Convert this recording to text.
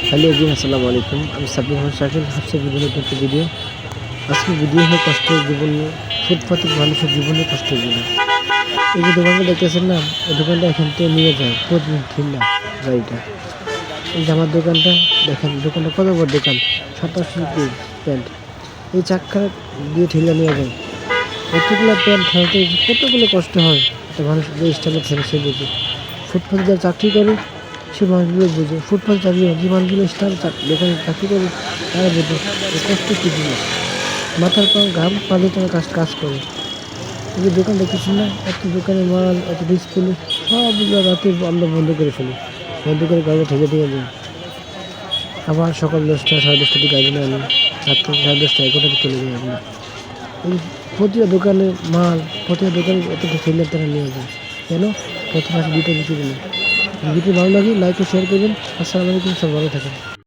Hello everyone, আসসালামু আলাইকুম। আমি সাব্বির রহমান শাকিল, হাফসা জীবনের একটা ভিডিও। আজকের ভিডিও হলো কষ্টের জীবন, ফুটপাতের মানুষের জীবনে কষ্টের জীবন। এই যে দোকানটা দেখতেছেন না, এই দোকানটা এখান থেকে নিয়ে যায় প্রতিদিন ঠিল্লা গাড়িটা। এই যে আমার দোকানটা দেখেন, দোকানটা কত বড় দোকান, 27 পিস প্যান্ট এই চাক্কা দিয়ে ঠিল্লা নিয়ে যায়। এতগুলো প্যান্ট ফেলতে কতগুলো কষ্ট হয়, একটা মানুষ যে স্টাইলে ফেলে সে বুঝে। ফুটপাতে যারা চাকরি করে সে মানুষগুলো বুঝে, ফুটপাতে চাকরি যে মানুষগুলো স্টাইল দোকানে চাকরি করে তারা বোঝে যে কষ্ট কী জিনিস। মাথার পর ঘাম পালে তারা কাজ করে। এই যে দোকান দেখতেছেন না, এত দোকানে মাল, এত ডিসপ্লে, সবগুলো রাতে আমরা বন্ধ করে ফেলি, বন্ধ করে গাড়ি ঠেকে দিয়ে যাই। আবার সকাল 10টা 10:30 দিকে গাড়ি নিয়ে আনি, রাত্রে 10:30 11টাতে চলে যাই আমরা। এই প্রতিটা দোকানে মাল, প্রতিটা দোকানে এত ফেলে তারা নিয়ে যায় কেন? প্রথম আসে দুটো বিক্রি নেই। ভিডিও ভালো লাগে লাইক ও শেয়ার করবেন। আসসালামু আলাইকুম, সব ভালো থাকেন।